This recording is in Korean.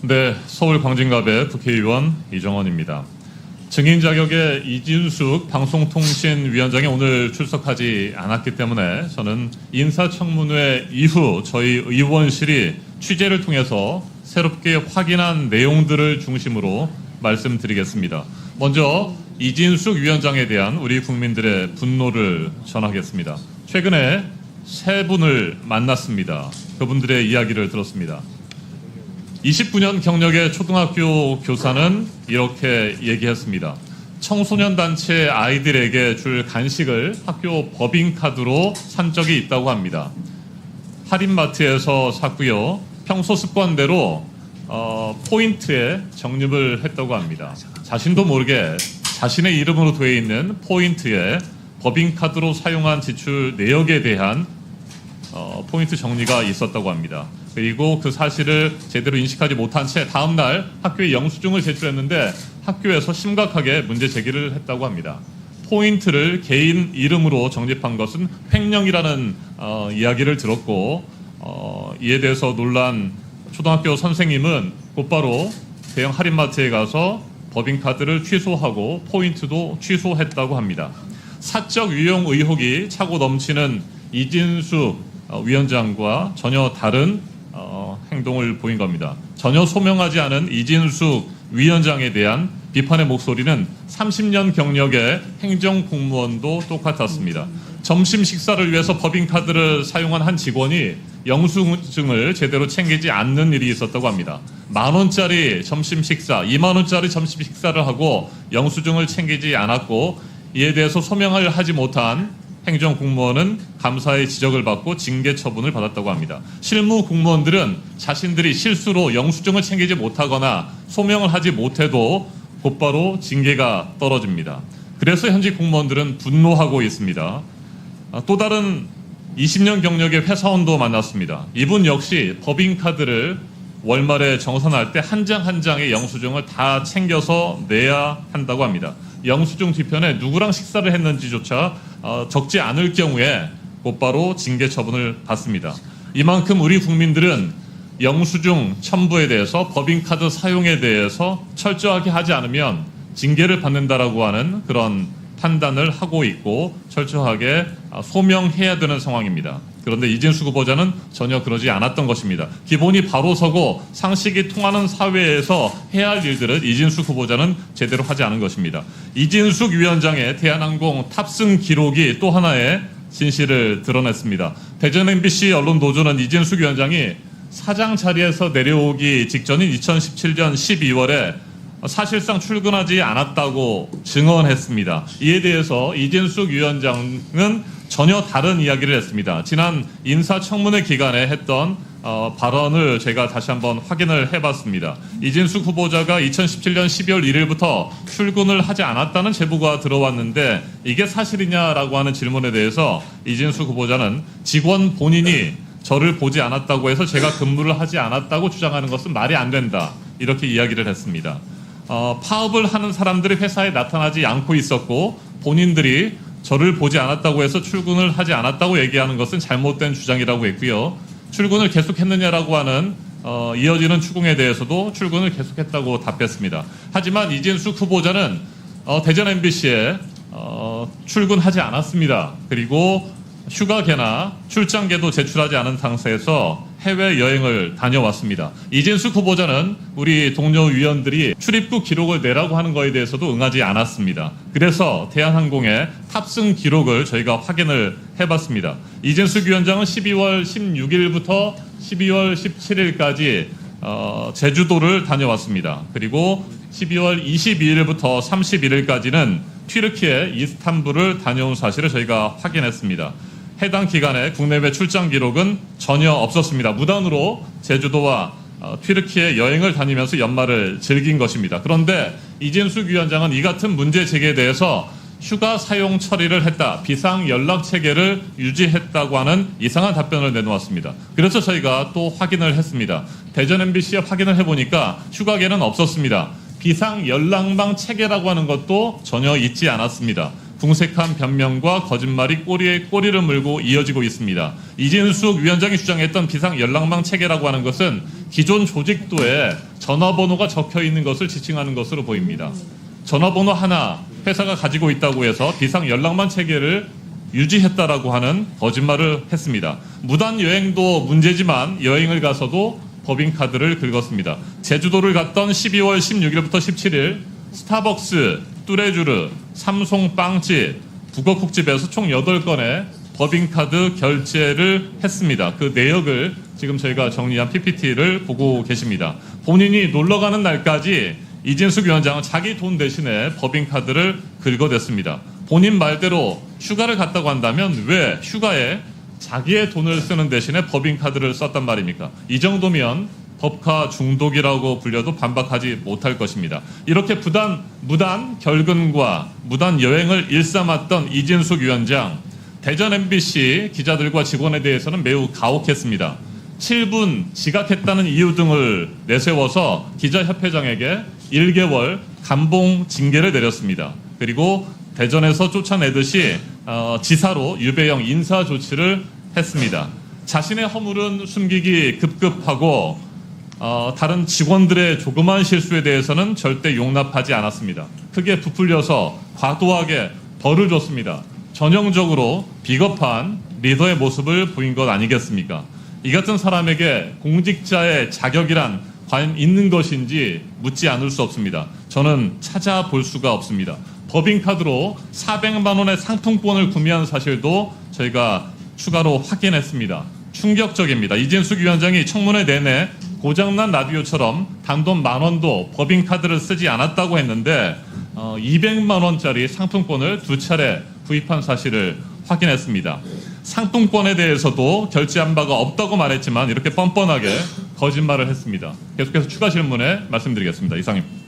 네, 서울 광진갑의 국회의원 이정원입니다. 증인 자격의 이진숙 방송통신위원장이 오늘 출석하지 않았기 때문에 저는 인사청문회 이후 저희 의원실이 취재를 통해서 새롭게 확인한 내용들을 중심으로 말씀드리겠습니다. 먼저 이진숙 위원장에 대한 우리 국민들의 분노를 전하겠습니다. 최근에 세 분을 만났습니다. 그분들의 이야기를 들었습니다. 29년 경력의 초등학교 교사는 이렇게 얘기했습니다. 청소년 단체 아이들에게 줄 간식을 학교 법인카드로 산 적이 있다고 합니다. 할인마트에서 샀고요. 평소 습관대로 포인트에 적립을 했다고 합니다. 자신도 모르게 자신의 이름으로 되어 있는 포인트에 법인카드로 사용한 지출 내역에 대한 포인트 정리가 있었다고 합니다. 그리고 그 사실을 제대로 인식하지 못한 채 다음날 학교에 영수증을 제출했는데 학교에서 심각하게 문제 제기를 했다고 합니다. 포인트를 개인 이름으로 적립한 것은 횡령이라는 이야기를 들었고 이에 대해서 놀란 초등학교 선생님은 곧바로 대형 할인마트에 가서 법인카드를 취소하고 포인트도 취소했다고 합니다. 사적 유용 의혹이 차고 넘치는 이진숙 위원장과 전혀 다른 행동을 보인 겁니다. 전혀 소명하지 않은 이진숙 위원장에 대한 비판의 목소리는 30년 경력의 행정공무원도 똑같았습니다. 점심 식사를 위해서 법인카드를 사용한 한 직원이 영수증을 제대로 챙기지 않는 일이 있었다고 합니다. 10,000원짜리 점심 식사, 20,000원짜리 점심 식사를 하고 영수증을 챙기지 않았고 이에 대해서 소명을 하지 못한 행정공무원은 감사의 지적을 받고 징계 처분을 받았다고 합니다. 실무 공무원들은 자신들이 실수로 영수증을 챙기지 못하거나 소명을 하지 못해도 곧바로 징계가 떨어집니다. 그래서 현직 공무원들은 분노하고 있습니다. 또 다른 20년 경력의 회사원도 만났습니다. 이분 역시 법인카드를 월말에 정산할 때 한 장 한 장의 영수증을 다 챙겨서 내야 한다고 합니다. 영수증 뒤편에 누구랑 식사를 했는지조차 적지 않을 경우에 곧바로 징계 처분을 받습니다. 이만큼 우리 국민들은 영수증 첨부에 대해서 법인카드 사용에 대해서 철저하게 하지 않으면 징계를 받는다라고 하는 그런 판단을 하고 있고 철저하게 소명해야 되는 상황입니다. 그런데 이진숙 후보자는 전혀 그러지 않았던 것입니다. 기본이 바로 서고 상식이 통하는 사회에서 해야 할 일들을 이진숙 후보자는 제대로 하지 않은 것입니다. 이진숙 위원장의 대한항공 탑승 기록이 또 하나의 진실을 드러냈습니다. 대전 MBC 언론노조는 이진숙 위원장이 사장 자리에서 내려오기 직전인 2017년 12월에 사실상 출근하지 않았다고 증언했습니다. 이에 대해서 이진숙 위원장은 전혀 다른 이야기를 했습니다. 지난 인사청문회 기간에 했던 발언을 제가 다시 한번 확인을 해봤습니다. 이진숙 후보자가 2017년 12월 1일부터 출근을 하지 않았다는 제보가 들어왔는데 이게 사실이냐라고 하는 질문에 대해서 이진숙 후보자는 직원 본인이 저를 보지 않았다고 해서 제가 근무를 하지 않았다고 주장하는 것은 말이 안 된다. 이렇게 이야기를 했습니다. 파업을 하는 사람들이 회사에 나타나지 않고 있었고 본인들이 저를 보지 않았다고 해서 출근을 하지 않았다고 얘기하는 것은 잘못된 주장이라고 했고요. 출근을 계속했느냐라고 하는 이어지는 추궁에 대해서도 출근을 계속했다고 답했습니다. 하지만 이진숙 후보자는 대전 MBC에 출근하지 않았습니다. 그리고 휴가계나 출장계도 제출하지 않은 상태에서 해외여행을 다녀왔습니다. 이진숙 후보자는 우리 동료 위원들이 출입국 기록을 내라고 하는 것에 대해서도 응하지 않았습니다. 그래서 대한항공의 탑승 기록을 저희가 확인을 해봤습니다. 이진숙 위원장은 12월 16일부터 12월 17일까지 제주도를 다녀왔습니다. 그리고 12월 22일부터 31일까지는 튀르키예 이스탄불을 다녀온 사실을 저희가 확인했습니다. 해당 기간에 국내외 출장 기록은 전혀 없었습니다. 무단으로 제주도와 튀르키예 여행을 다니면서 연말을 즐긴 것입니다. 그런데 이진숙 위원장은 이 같은 문제 제기에 대해서 휴가 사용 처리를 했다, 비상 연락 체계를 유지했다고 하는 이상한 답변을 내놓았습니다. 그래서 저희가 또 확인을 했습니다. 대전 MBC에 확인을 해보니까 휴가계는 없었습니다. 비상 연락망 체계라고 하는 것도 전혀 있지 않았습니다. 궁색한 변명과 거짓말이 꼬리에 꼬리를 물고 이어지고 있습니다. 이진숙 위원장이 주장했던 비상 연락망 체계라고 하는 것은 기존 조직도에 전화번호가 적혀 있는 것을 지칭하는 것으로 보입니다. 전화번호 하나 회사가 가지고 있다고 해서 비상 연락만 체계를 유지했다라고 하는 거짓말을 했습니다. 무단 여행도 문제지만 여행을 가서도 법인카드를 긁었습니다. 제주도를 갔던 12월 16일부터 17일 스타벅스, 뚜레쥬르, 삼성 빵집, 북어국집에서 총 8건의 법인카드 결제를 했습니다. 그 내역을 지금 저희가 정리한 PPT를 보고 계십니다. 본인이 놀러가는 날까지 이진숙 위원장은 자기 돈 대신에 법인카드를 긁어댔습니다. 본인 말대로 휴가를 갔다고 한다면 왜 휴가에 자기의 돈을 쓰는 대신에 법인카드를 썼단 말입니까? 이 정도면 법카 중독이라고 불려도 반박하지 못할 것입니다. 이렇게 무단 결근과 무단 여행을 일삼았던 이진숙 위원장, 대전 MBC 기자들과 직원에 대해서는 매우 가혹했습니다. 7분 지각했다는 이유 등을 내세워서 기자협회장에게 1개월 감봉 징계를 내렸습니다. 그리고 대전에서 쫓아내듯이 지사로 유배형 인사 조치를 했습니다. 자신의 허물은 숨기기 급급하고 다른 직원들의 조그만 실수에 대해서는 절대 용납하지 않았습니다. 크게 부풀려서 과도하게 벌을 줬습니다. 전형적으로 비겁한 리더의 모습을 보인 것 아니겠습니까? 이 같은 사람에게 공직자의 자격이란 과연 있는 것인지 묻지 않을 수 없습니다. 저는 찾아볼 수가 없습니다. 법인카드로 400만 원의 상품권을 구매한 사실도 저희가 추가로 확인했습니다. 충격적입니다. 이진숙 위원장이 청문회 내내 고장난 라디오처럼 단돈 10,000원도 법인카드를 쓰지 않았다고 했는데 200만 원짜리 상품권을 2차례 구입한 사실을 확인했습니다. 상품권에 대해서도 결제한 바가 없다고 말했지만 이렇게 뻔뻔하게 거짓말을 했습니다. 계속해서 추가 질문에 말씀드리겠습니다. 이상입니다.